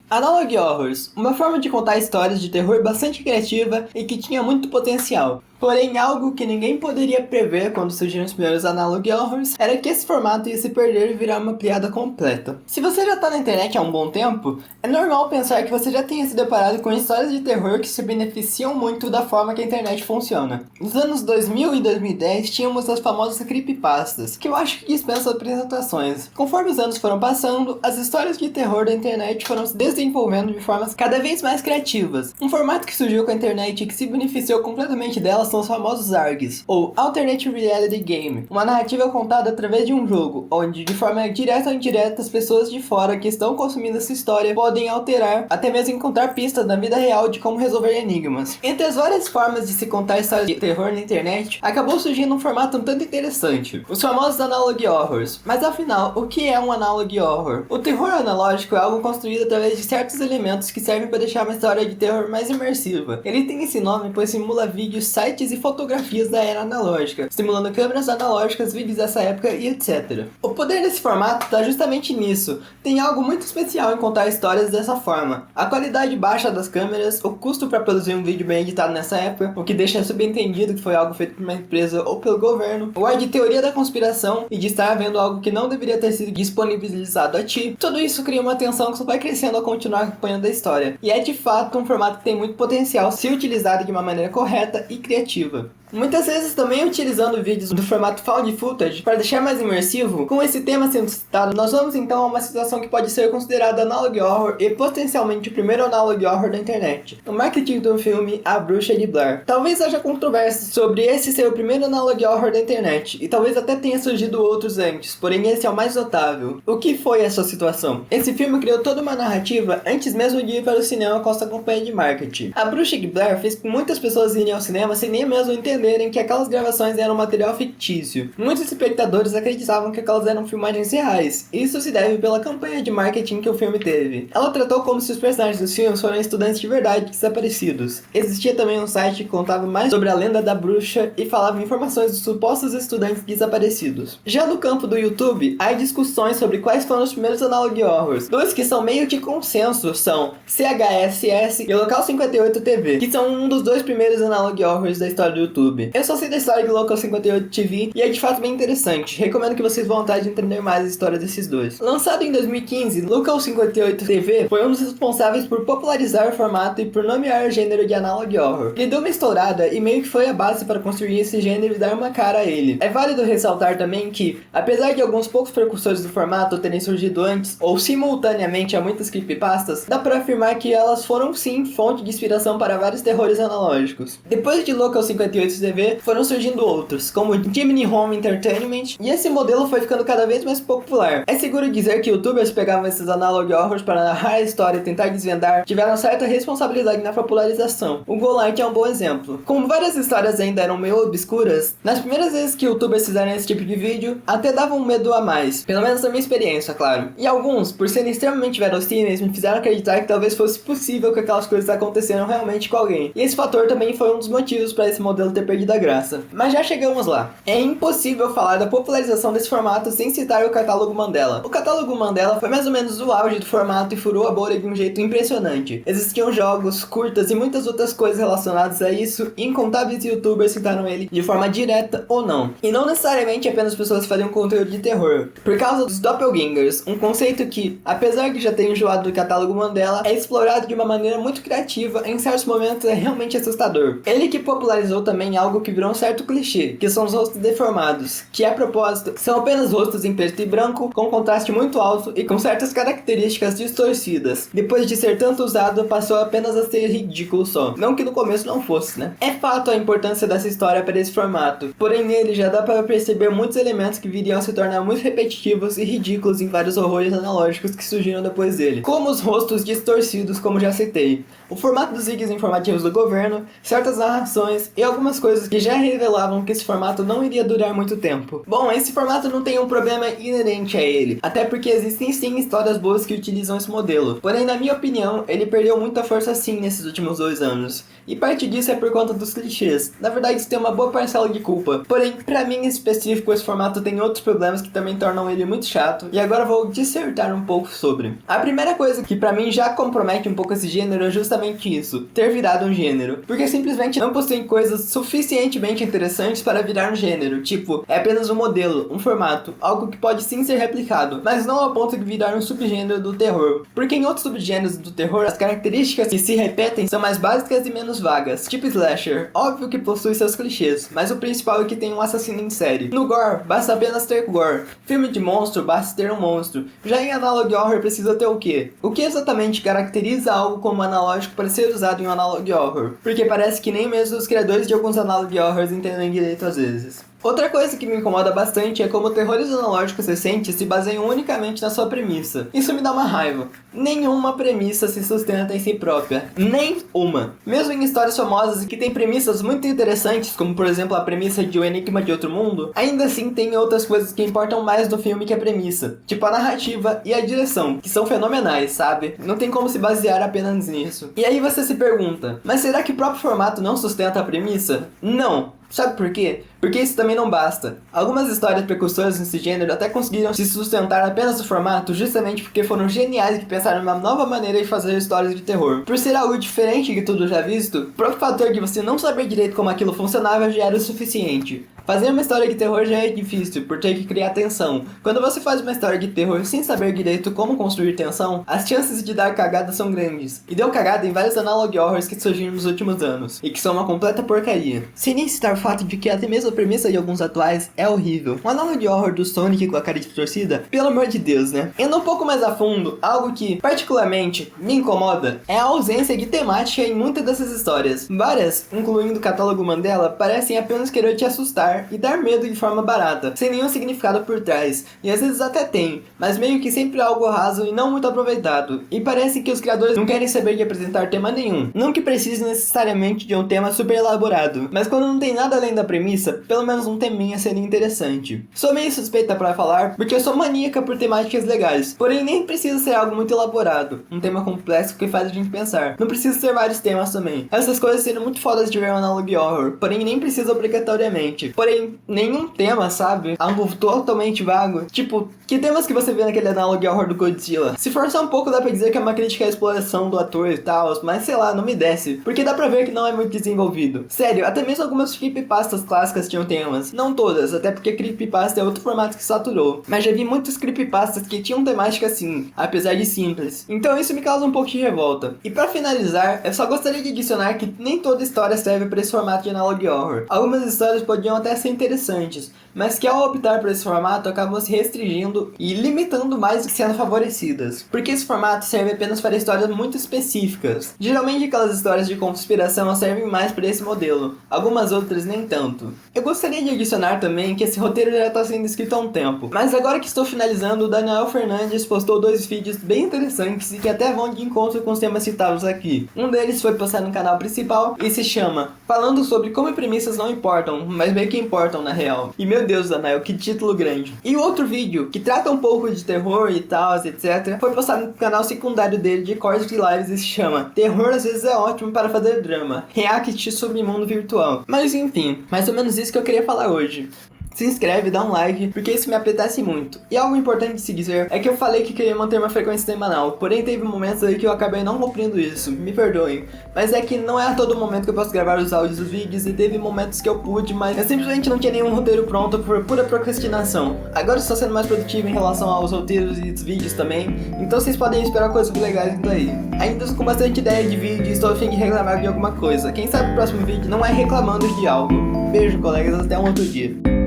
Analog Horrors, uma forma de contar histórias de terror bastante criativa e que tinha muito potencial. Porém, algo que ninguém poderia prever quando surgiram os primeiros Analog Horrors era que esse formato ia se perder e virar uma piada completa. Se você já tá na internet há um bom tempo, é normal pensar que você já tenha se deparado com histórias de terror que se beneficiam muito da forma que a internet funciona. Nos anos 2000 e 2010 tínhamos as famosas creepypastas, que eu acho que dispensam apresentações. Conforme os anos foram passando, as histórias de terror da internet foram se desenvolvendo de formas cada vez mais criativas. Um formato que surgiu com a internet e que se beneficiou completamente delas são os famosos ARGs, ou Alternative Reality Game, uma narrativa contada através de um jogo, onde de forma direta ou indireta as pessoas de fora que estão consumindo essa história podem alterar, até mesmo encontrar pistas na vida real de como resolver enigmas. Entre as várias formas de se contar histórias de terror na internet, acabou surgindo um formato um tanto interessante, os famosos Analog Horrors. Mas afinal, o que é um Analog Horror? O terror analógico é algo construído através de certos elementos que servem para deixar uma história de terror mais imersiva. Ele tem esse nome pois simula vídeos, sites e fotografias da era analógica, simulando câmeras analógicas, vídeos dessa época e etc. O poder desse formato está justamente nisso. Tem algo muito especial em contar histórias dessa forma. A qualidade baixa das câmeras, o custo para produzir um vídeo bem editado nessa época, o que deixa subentendido que foi algo feito por uma empresa ou pelo governo, o ar de teoria da conspiração e de estar vendo algo que não deveria ter sido disponibilizado a ti. Tudo isso cria uma tensão que só vai crescendo ao continuar acompanhando a história. E é de fato um formato que tem muito potencial se utilizado de uma maneira correta e criativa. Muitas vezes também utilizando vídeos do formato Found Footage para deixar mais imersivo. Com esse tema sendo citado, nós vamos então a uma situação que pode ser considerada Analog Horror e potencialmente o primeiro Analog Horror da internet. O marketing do filme A Bruxa de Blair. Talvez haja controvérsia sobre esse ser o primeiro Analog Horror da internet, e talvez até tenha surgido outros antes, porém esse é o mais notável. O que foi essa situação? Esse filme criou toda uma narrativa antes mesmo de ir para o cinema com essa campanha de marketing. A Bruxa de Blair fez com que muitas pessoas irem ao cinema sem nem mesmo entender que aquelas gravações eram material fictício. Muitos espectadores acreditavam que aquelas eram filmagens reais. Isso se deve pela campanha de marketing que o filme teve. Ela tratou como se os personagens dos filmes foram estudantes de verdade desaparecidos. Existia também um site que contava mais sobre a lenda da bruxa e falava informações dos supostos estudantes desaparecidos. Já no campo do YouTube, há discussões sobre quais foram os primeiros Analog Horrors. Dois que são meio de consenso são CHSS e Local 58 TV, que são um dos dois primeiros Analog Horrors da história do YouTube. Eu só sei da história do Local 58 TV e é de fato bem interessante. Recomendo que vocês vão atrás de entender mais a história desses dois. Lançado em 2015, Local 58 TV foi um dos responsáveis por popularizar o formato e por nomear o gênero de Analog Horror. Ele deu uma estourada e meio que foi a base para construir esse gênero e dar uma cara a ele. É válido ressaltar também que, apesar de alguns poucos precursores do formato terem surgido antes ou simultaneamente a muitas creepypastas, dá para afirmar que elas foram sim fonte de inspiração para vários terrores analógicos. Depois de Local 58 TV, foram surgindo outros, como Jimmy Home Entertainment, e esse modelo foi ficando cada vez mais popular. É seguro dizer que youtubers pegavam esses Analog Horrors para narrar a história e tentar desvendar, tiveram certa responsabilidade na popularização. O Golite é um bom exemplo. Como várias histórias ainda eram meio obscuras, nas primeiras vezes que youtubers fizeram esse tipo de vídeo, até davam um medo a mais, pelo menos na minha experiência, claro. E alguns, por serem extremamente verossímeis, me fizeram acreditar que talvez fosse possível que aquelas coisas aconteceram realmente com alguém. E esse fator também foi um dos motivos para esse modelo ter perdido a graça. Mas já chegamos lá. É impossível falar da popularização desse formato sem citar o catálogo Mandela. O catálogo Mandela foi mais ou menos o auge do formato e furou a bolha de um jeito impressionante. Existiam jogos, curtas e muitas outras coisas relacionadas a isso, e incontáveis youtubers citaram ele de forma direta ou não. E não necessariamente apenas pessoas que faziam conteúdo de terror. Por causa dos doppelgangers, um conceito que, apesar de já ter enjoado do catálogo Mandela, é explorado de uma maneira muito criativa e em certos momentos é realmente assustador. Ele que popularizou também algo que virou um certo clichê, que são os rostos deformados, que a propósito são apenas rostos em preto e branco, com contraste muito alto e com certas características distorcidas. Depois de ser tanto usado, passou apenas a ser ridículo só. Não que no começo não fosse, né? É fato a importância dessa história para esse formato, porém nele já dá para perceber muitos elementos que viriam a se tornar muito repetitivos e ridículos em vários horrores analógicos que surgiram depois dele, como os rostos distorcidos, como já citei, o formato dos vídeos informativos do governo, certas narrações e algumas algumas coisas que já revelavam que esse formato não iria durar muito tempo. Bom, esse formato não tem um problema inerente a ele, até porque existem sim histórias boas que utilizam esse modelo. Porém, na minha opinião, ele perdeu muita força sim nesses últimos 2 anos. E parte disso é por conta dos clichês. Na verdade, isso tem uma boa parcela de culpa. Porém, pra mim em específico, esse formato tem outros problemas que também tornam ele muito chato. E agora eu vou dissertar um pouco sobre. A primeira coisa que pra mim já compromete um pouco esse gênero é justamente isso. Ter virado um gênero. Porque simplesmente não possuem coisas suficientemente interessantes para virar um gênero. Tipo, é apenas um modelo, um formato, algo que pode sim ser replicado, mas não ao ponto de virar um subgênero do terror. Porque em outros subgêneros do terror, as características que se repetem são mais básicas e menos vagas. Tipo slasher, óbvio que possui seus clichês, mas o principal é que tem um assassino em série. No gore, basta apenas ter gore. Filme de monstro, basta ter um monstro. Já em analog horror precisa ter o quê? O que exatamente caracteriza algo como analógico para ser usado em um analog horror? Porque parece que nem mesmo os criadores de alguns analog horrors entendem direito às vezes. Outra coisa que me incomoda bastante é como terrores analógicos recentes se baseiam unicamente na sua premissa. Isso me dá uma raiva. Nenhuma premissa se sustenta em si própria. Nem uma. Mesmo em histórias famosas que têm premissas muito interessantes, como por exemplo a premissa de O Enigma de Outro Mundo, ainda assim tem outras coisas que importam mais do filme que a premissa. Tipo a narrativa e a direção, que são fenomenais, sabe? Não tem como se basear apenas nisso. E aí você se pergunta, mas será que o próprio formato não sustenta a premissa? Não. Sabe por quê? Porque isso também não basta. Algumas histórias precursoras nesse gênero até conseguiram se sustentar apenas no formato justamente porque foram geniais que pensaram numa nova maneira de fazer histórias de terror. Por ser algo diferente de tudo já visto, o próprio fator de você não saber direito como aquilo funcionava já era o suficiente. Fazer uma história de terror já é difícil, por ter que criar tensão. Quando você faz uma história de terror sem saber direito como construir tensão, as chances de dar cagada são grandes. E deu cagada em vários analog horrors que surgiram nos últimos anos, e que são uma completa porcaria. Sem nem citar o fato de que até mesmo a premissa de alguns atuais é horrível. Um analog horror do Sonic com a cara de torcida, pelo amor de Deus, né? Indo um pouco mais a fundo, algo que particularmente me incomoda é a ausência de temática em muitas dessas histórias. Várias, incluindo o catálogo Mandela, parecem apenas querer te assustar e dar medo de forma barata, sem nenhum significado por trás, e às vezes até tem, mas meio que sempre algo raso e não muito aproveitado, e parece que os criadores não querem saber de apresentar tema nenhum, não que precise necessariamente de um tema super elaborado, mas quando não tem nada além da premissa, pelo menos um teminha seria interessante. Sou meio suspeita pra falar, porque eu sou maníaca por temáticas legais, porém nem precisa ser algo muito elaborado, um tema complexo que faz a gente pensar, não precisa ser vários temas também. Essas coisas seriam muito fodas de ver um analog horror, porém nem precisa obrigatoriamente, porém nenhum tema, sabe? Algo totalmente vago. Tipo, que temas que você vê naquele analog horror do Godzilla? Se forçar um pouco dá pra dizer que é uma crítica à exploração do ator e tal, mas sei lá, não me desce. Porque dá pra ver que não é muito desenvolvido. Sério, até mesmo algumas creepypastas clássicas tinham temas. Não todas, até porque creepypasta é outro formato que saturou. Mas já vi muitos creepypastas que tinham temática assim, apesar de simples. Então isso me causa um pouco de revolta. E pra finalizar, eu só gostaria de adicionar que nem toda história serve pra esse formato de analog horror. Algumas histórias podiam até ser interessantes, mas que ao optar por esse formato acabam se restringindo e limitando mais do que sendo favorecidas, porque esse formato serve apenas para histórias muito específicas. Geralmente aquelas histórias de conspiração servem mais para esse modelo, algumas outras nem tanto. Eu gostaria de adicionar também que esse roteiro já está sendo escrito há um tempo, mas agora que estou finalizando, o Daniel Fernandes postou 2 vídeos bem interessantes e que até vão de encontro com os temas citados aqui. Um deles foi postado no canal principal e se chama Falando sobre como premissas não importam, mas meio que importam na real. E meu Deus, Daniel, que título grande. E o outro vídeo, que trata um pouco de terror e tal, etc, foi postado no canal secundário dele de cortes de lives e se chama Terror às vezes é ótimo para fazer drama, react sobre mundo virtual. Mas enfim, mais ou menos isso que eu queria falar hoje. Se inscreve, dá um like, porque isso me apetece muito. E algo importante de se dizer é que eu falei que queria manter uma frequência semanal, porém teve momentos aí que eu acabei não cumprindo isso, me perdoem. Mas é que não é a todo momento que eu posso gravar os áudios dos vídeos e teve momentos que eu pude, mas eu simplesmente não tinha nenhum roteiro pronto por pura procrastinação. Agora eu estou sendo mais produtivo em relação aos roteiros e dos vídeos também, então vocês podem esperar coisas legais vindo aí. Ainda estou com bastante ideia de vídeo e estou a fim de reclamar de alguma coisa. Quem sabe o próximo vídeo não é reclamando de algo. Beijo, colegas, até um outro dia.